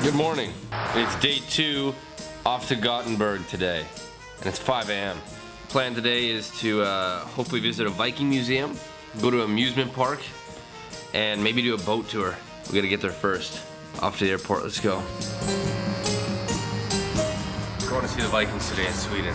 Good morning. It's day 2 off to Gothenburg today, and it's 5 a.m. Plan today is to hopefully visit a Viking museum, go to an amusement park, and maybe do a boat tour. We gotta get there first. Off to the airport, let's go. Going to see the Vikings today in Sweden.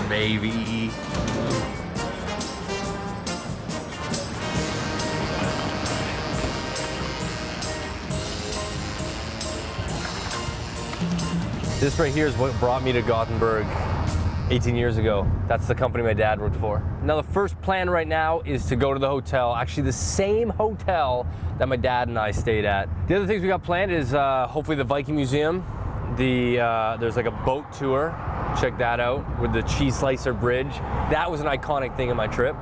Baby. This right here is what brought me to Gothenburg 18 years ago. That's the company my dad worked for. Now the first plan right now is to go to the hotel, actually the same hotel that my dad and I stayed at. The other things we got planned is hopefully the Viking Museum. There's like a boat tour. Check that out with the cheese slicer bridge. That was an iconic thing in my trip.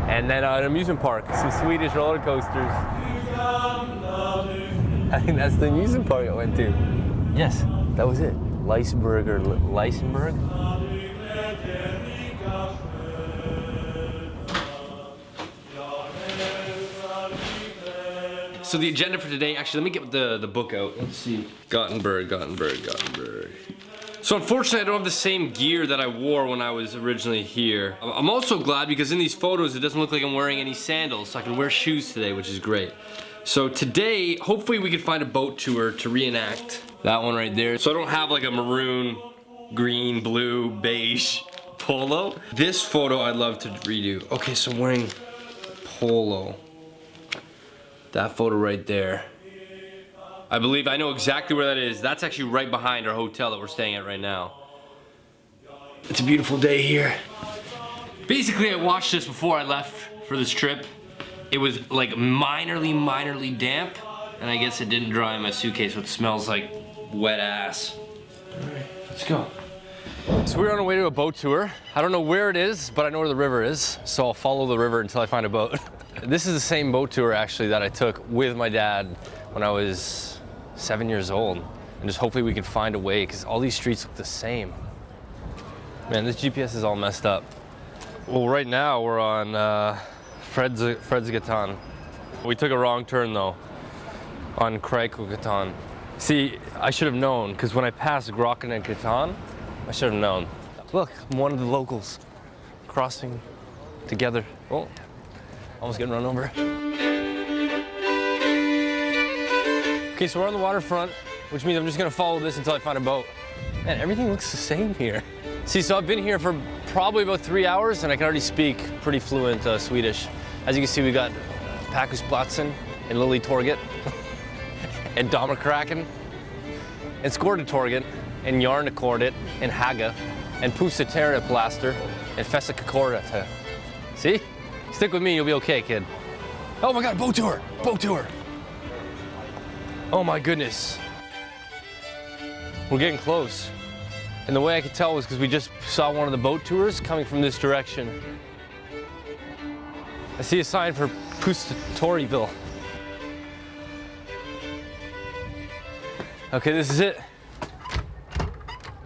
And then an amusement park, some Swedish roller coasters. I think that's the amusement park I went to. Yes, that was it. Liseberg or Lisenberg. So the agenda for today, actually, let me get the book out. Let's see. Gothenburg. So unfortunately, I don't have the same gear that I wore when I was originally here. I'm also glad because in these photos, it doesn't look like I'm wearing any sandals, so I can wear shoes today, which is great. So today, hopefully we can find a boat tour to reenact that one right there. So I don't have like a maroon, green, blue, beige polo. This photo I'd love to redo. Okay, so I'm wearing polo. That photo right there. I believe I know exactly where that is. That's actually right behind our hotel that we're staying at right now. It's a beautiful day here. Basically, I washed this before I left for this trip. It was like minorly damp, and I guess it didn't dry in my suitcase, so it smells like wet ass. All right, let's go. So we're on our way to a boat tour. I don't know where it is, but I know where the river is, so I'll follow the river until I find a boat. This is the same boat tour actually that I took with my dad when I was 7 years old, and just hopefully we can find a way because all these streets look the same. Man, this GPS is all messed up. Well, right now we're on Fredsgatan. We took a wrong turn though on Krijkogatan. See, I should have known because when I passed Grokken and Gatan, I should have known. Look, I'm one of the locals crossing together. Oh, almost getting run over. Okay, so we're on the waterfront, which means I'm just gonna follow this until I find a boat. Man, everything looks the same here. See, so I've been here for probably about 3 hours and I can already speak pretty fluent Swedish. As you can see, we got Pakusplatsen and Lily Torget and Damerkraken and Skårdetorget and Jarnekordet and Haga and Pusateriplaster and Fessakakorete. See? Stick with me, you'll be okay, kid. Oh my God, boat tour! Boat tour! Oh my goodness. We're getting close. And the way I could tell was because we just saw one of the boat tours coming from this direction. I see a sign for Pusatoriville. Okay, this is it.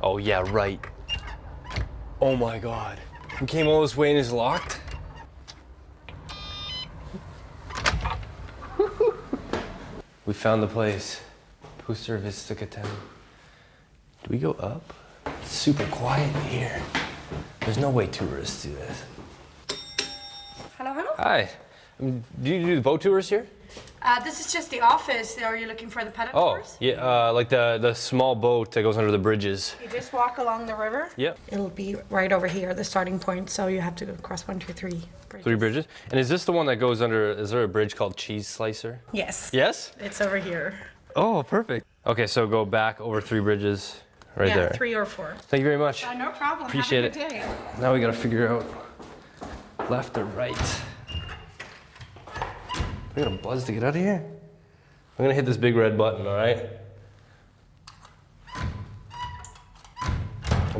Oh yeah, right. Oh my God. We came all this way and it's locked? We found the place. Pustervistakaten. Do we go up? It's super quiet in here. There's no way tourists do this. Hello, hello. Hi. Do you do the boat tours here? This is just the office. Are you looking for the pedal tours? Yeah, like the small boat that goes under the bridges. You just walk along the river. Yep. It'll be right over here, the starting point. So you have to cross 1, 2, 3 bridges. 3 bridges? And is this the one that goes under, is there a bridge called Cheese Slicer? Yes. Yes? It's over here. Oh, perfect. Okay, so go back over 3 bridges right there. Yeah, 3 or 4. Thank you very much. No problem. Appreciate Have a good day. Now we gotta figure out left or right. We gotta buzz to get out of here. I'm gonna hit this big red button, all right?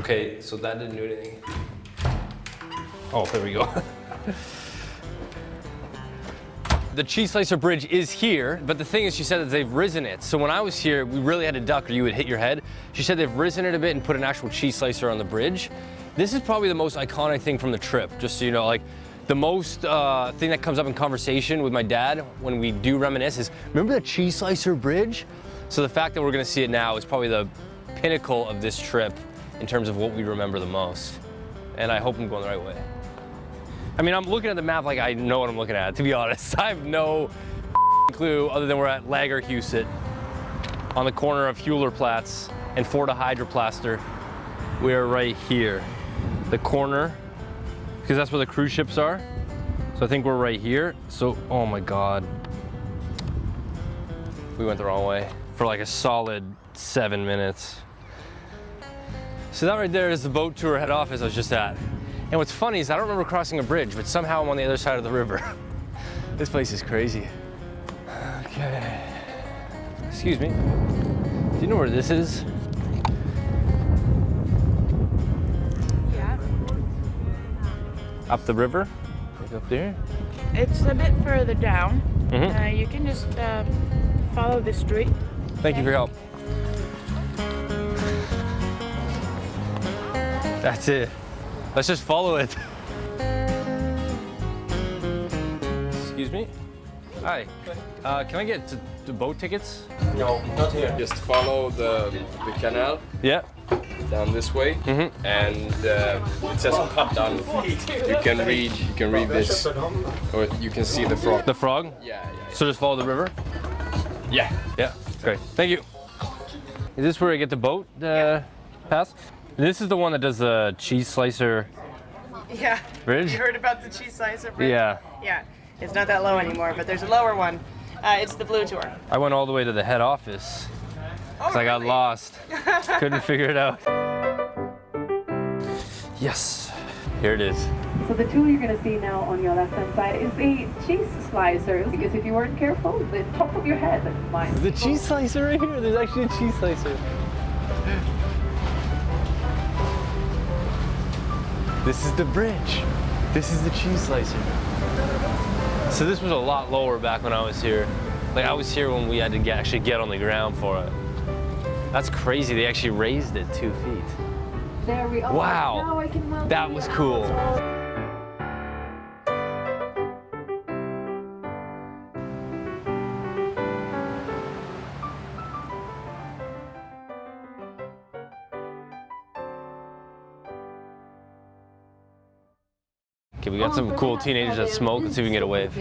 Okay, so that didn't do anything. Oh, there we go. The cheese slicer bridge is here, but the thing is, she said that they've risen it. So when I was here, we really had to duck or you would hit your head. She said they've risen it a bit and put an actual cheese slicer on the bridge. This is probably the most iconic thing from the trip, just so you know. Like, the most thing that comes up in conversation with my dad when we do reminisce is, remember the cheese slicer bridge? So the fact that we're gonna see it now is probably the pinnacle of this trip in terms of what we remember the most. And I hope I'm going the right way. I mean, I'm looking at the map like I know what I'm looking at, to be honest. I have no clue other than we're at Lagerhuset on the corner of Hewlerplatz and Forta Hydroplaster. We're right here. The corner, because that's where the cruise ships are. So I think we're right here. So, oh my God. We went the wrong way for like a solid 7 minutes. So that right there is the boat tour head office I was just at. And what's funny is I don't remember crossing a bridge, but somehow I'm on the other side of the river. This place is crazy. Okay. Excuse me. Do you know where this is? Yeah. Up the river? Like up there? It's a bit further down. Mm-hmm. You can just follow the street. Thank you for your help. That's it. Let's just follow it. Excuse me? Hi. Can I get the boat tickets? No, not here. Just follow the canal Yeah. down this way, and it says cut down. You can read this, or you can see the frog. The frog? Yeah. So just follow the river? Yeah. Yeah. Great. Thank you. Is this where I get the boat pass? This is the one that does the cheese slicer Yeah. bridge? You heard about the cheese slicer bridge? Yeah. Yeah. It's not that low anymore, but there's a lower one. It's the blue tour. I went all the way to the head office because I got lost. Couldn't figure it out. Yes. Here it is. So the tool you're going to see now on your left-hand side is the cheese slicer, because if you weren't careful, the top of your head might... The cheese slicer right here. There's actually a cheese slicer. This is the bridge. This is the cheese slicer. So this was a lot lower back when I was here. Like, I was here when we had to actually get on the ground for it. That's crazy. They actually raised it 2 feet. There we are. Wow. Now I can welcome That you was out. cool. Okay, we got some cool teenagers that smoke. Let's see if we can get a wave.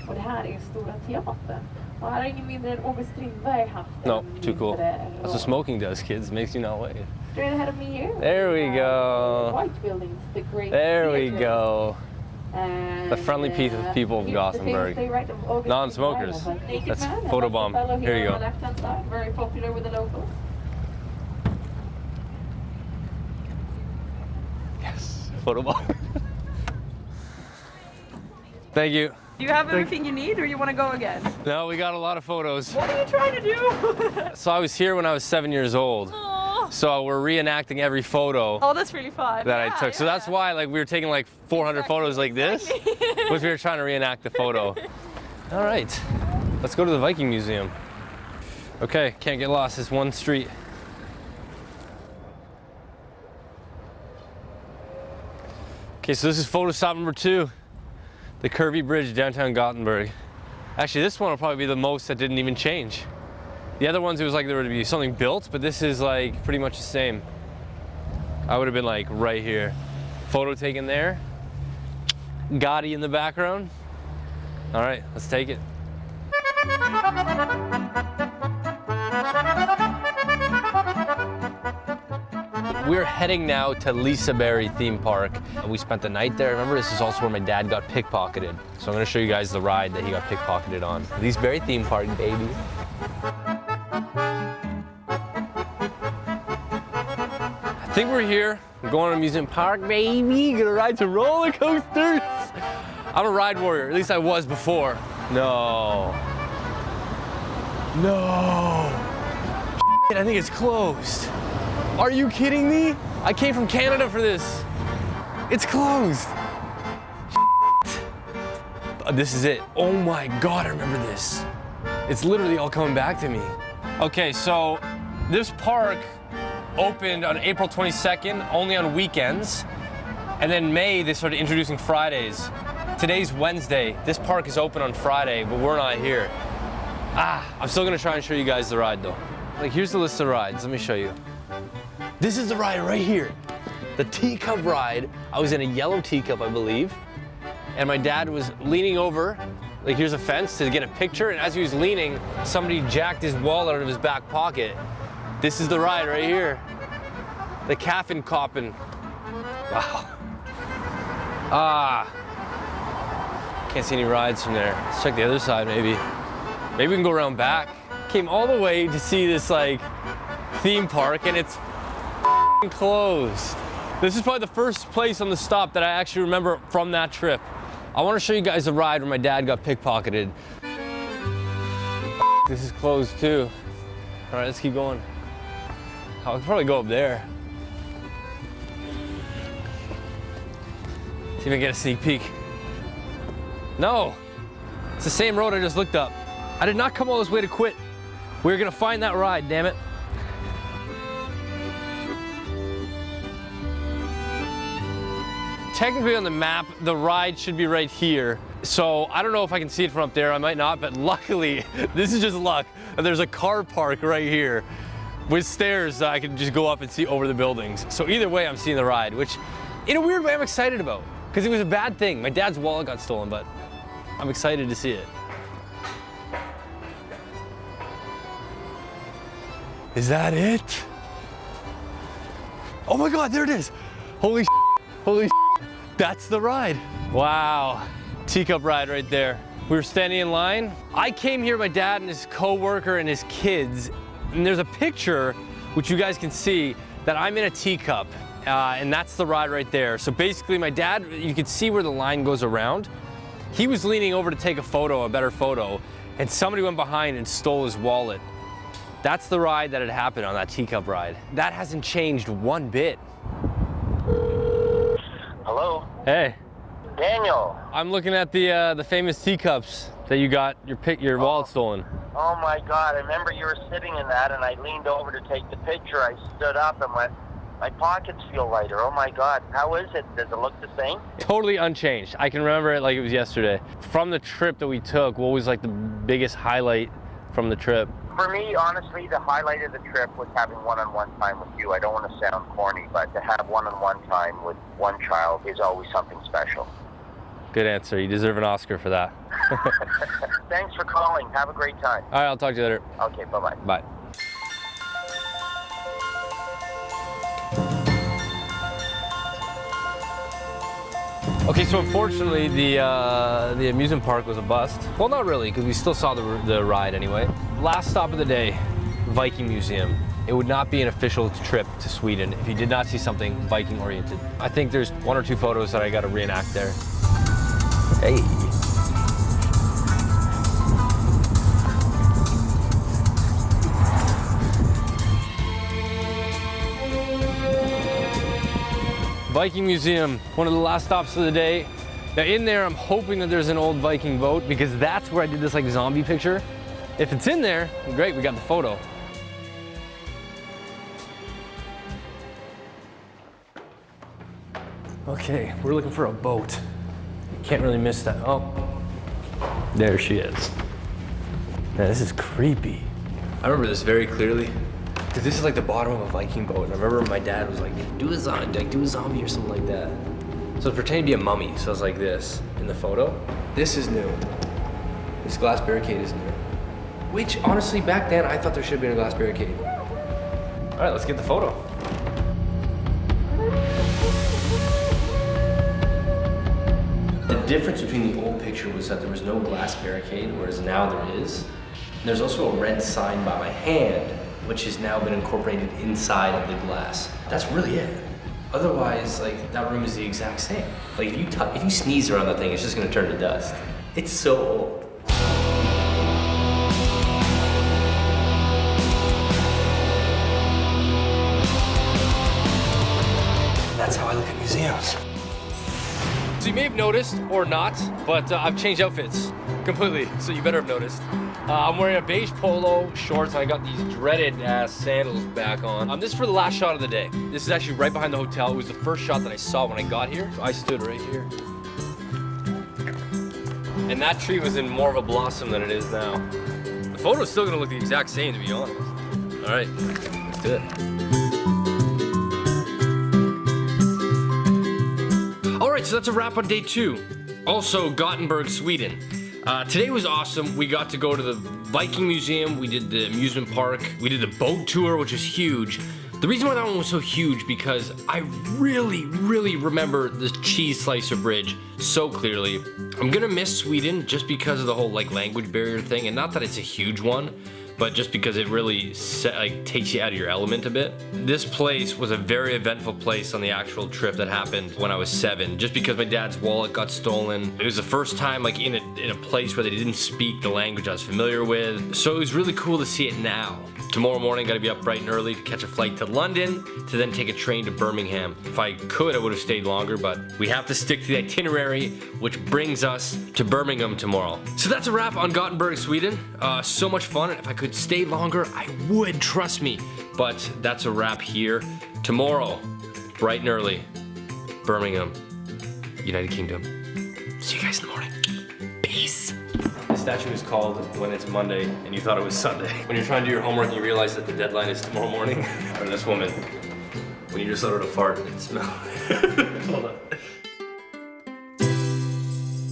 Och det här är Stora Teatern. Och här har ingen mindre än August Strindberg haft No, en too cool. mindre That's what roll. smoking does, kids. Makes you not wave. Straight ahead of me here. There we have go. the White buildings, the great There we theater. go. And, The friendly people of here's the Gothenburg. famous day, right, of August Non-smokers. Strindberg, Naked That's Man, and photobomb. that's the fellow Here you on go. the left-hand side, very popular with the locals. Yes, photobomb. Thank you. Do you have everything you need, or you want to go again? No, we got a lot of photos. What are you trying to do? So I was here when I was 7 years old. Oh, So we're reenacting every photo that's really fun. that I Yeah, took. So that's yeah. why, like, we were taking like 400 photos like this, because we were trying to reenact the photo. All right, let's go to the Viking Museum. Okay, can't get lost. It's one street. Okay, so this is photo stop number 2. The curvy bridge downtown Gothenburg. Actually, this one will probably be the most that didn't even change. The other ones, it was like there would be something built, but this is like pretty much the same. I would have been like right here. Photo taken there. Gotti in the background. All right, let's take it. We're heading now to Liseberg theme park. We spent the night there. Remember, this is also where my dad got pickpocketed. So I'm gonna show you guys the ride that he got pickpocketed on. Liseberg theme park, baby. I think we're here. We're going to amusement park, baby. Gonna ride some roller coasters. I'm a ride warrior, at least I was before. No. No. I think it's closed. Are you kidding me? I came from Canada for this. It's closed. This is it. Oh my God, I remember this. It's literally all coming back to me. Okay, so this park opened on April 22nd, only on weekends. And then May, they started introducing Fridays. Today's Wednesday. This park is open on Friday, but we're not here. I'm still gonna try and show you guys the ride though. Like, here's the list of rides. Let me show you. This is the ride right here. The teacup ride. I was in a yellow teacup, I believe. And my dad was leaning over, like here's a fence, to get a picture. And as he was leaning, somebody jacked his wallet out of his back pocket. This is the ride right here. The Caffin Coppin. Wow. Can't see any rides from there. Let's check the other side maybe. Maybe we can go around back. Came all the way to see this like theme park and it's closed. This is probably the first place on the stop that I actually remember from that trip. I want to show you guys the ride where my dad got pickpocketed. This is closed too. All right, let's keep going. I could probably go up there. See if I can get a sneak peek. No, it's the same road I just looked up. I did not come all this way to quit. We were gonna find that ride, damn it. Technically on the map, the ride should be right here. So I don't know if I can see it from up there, I might not, but luckily, this is just luck. There's a car park right here with stairs that I can just go up and see over the buildings. So either way, I'm seeing the ride, which in a weird way I'm excited about, because it was a bad thing. My dad's wallet got stolen, but I'm excited to see it. Is that it? Oh my God, there it is. Holy holy that's the ride. Wow, teacup ride right there. We were standing in line. I came here, my dad and his coworker and his kids, and there's a picture, which you guys can see, that I'm in a teacup, and that's the ride right there. So basically my dad, you can see where the line goes around. He was leaning over to take a photo, a better photo, and somebody went behind and stole his wallet. That's the ride that had happened on that teacup ride. That hasn't changed one bit. Hello? Hey. Daniel. I'm looking at the famous teacups that you got your wallet stolen. Oh my God, I remember you were sitting in that and I leaned over to take the picture. I stood up and went, my pockets feel lighter. Oh my God, how is it? Does it look the same? Totally unchanged. I can remember it like it was yesterday. From the trip that we took, what was like the biggest highlight from the trip? For me, honestly, the highlight of the trip was having one-on-one time with you. I don't want to sound corny, but to have one-on-one time with one child is always something special. Good answer. You deserve an Oscar for that. Thanks for calling. Have a great time. All right, I'll talk to you later. Okay, bye-bye. Bye. Okay, so unfortunately, the amusement park was a bust. Well, not really, because we still saw the ride anyway. Last stop of the day, Viking Museum. It would not be an official trip to Sweden if you did not see something Viking-oriented. I think there's 1 or 2 photos that I got to reenact there. Hey. Viking Museum, one of the last stops of the day. Now in there, I'm hoping that there's an old Viking boat because that's where I did this like zombie picture. If it's in there, great, we got the photo. Okay, we're looking for a boat. Can't really miss that. Oh, there she is. Man, this is creepy. I remember this very clearly. Because this is like the bottom of a Viking boat, and I remember my dad was like, do a zombie or something like that. So it's pretending to be a mummy, so it's like this in the photo. This is new. This glass barricade is new. Which, honestly, back then, I thought there should have been a glass barricade. All right, let's get the photo. The difference between the old picture was that there was no glass barricade, whereas now there is. And there's also a red sign by my hand, which has now been incorporated inside of the glass. That's really it. Otherwise, like, that room is the exact same. Like, if you sneeze around that thing, it's just gonna turn to dust. It's so old. That's how I look at museums. So you may have noticed, or not, but I've changed outfits completely, so you better have noticed. I'm wearing a beige polo, shorts, and I got these dreaded sandals back on. This is for the last shot of the day. This is actually right behind the hotel. It was the first shot that I saw when I got here. So I stood right here. And that tree was in more of a blossom than it is now. The photo's still gonna look the exact same, to be honest. All right, let's do it. All right, so that's a wrap on day 2. Also, Gothenburg, Sweden. Today was awesome. We got to go to the Viking Museum. We did the amusement park. We did the boat tour, which was huge. The reason why that one was so huge because I really, really remember the cheese slicer bridge so clearly. I'm gonna miss Sweden just because of the whole like language barrier thing, and not that it's a huge one, but just because it really takes you out of your element a bit. This place was a very eventful place on the actual trip that happened when I was 7, just because my dad's wallet got stolen. It was the first time like in a place where they didn't speak the language I was familiar with. So it was really cool to see it now. Tomorrow morning, gotta be up bright and early to catch a flight to London, to then take a train to Birmingham. If I could, I would have stayed longer, but we have to stick to the itinerary, which brings us to Birmingham tomorrow. So that's a wrap on Gothenburg, Sweden. So much fun, and if I could stay longer, I would, trust me. But that's a wrap here. Tomorrow, bright and early, Birmingham, United Kingdom. See you guys in the morning. Peace. The statue is called When It's Monday and You Thought It Was Sunday. When you're trying to do your homework and you realize that the deadline is tomorrow morning. Or this woman, when you just let out a fart and smell. Hold on.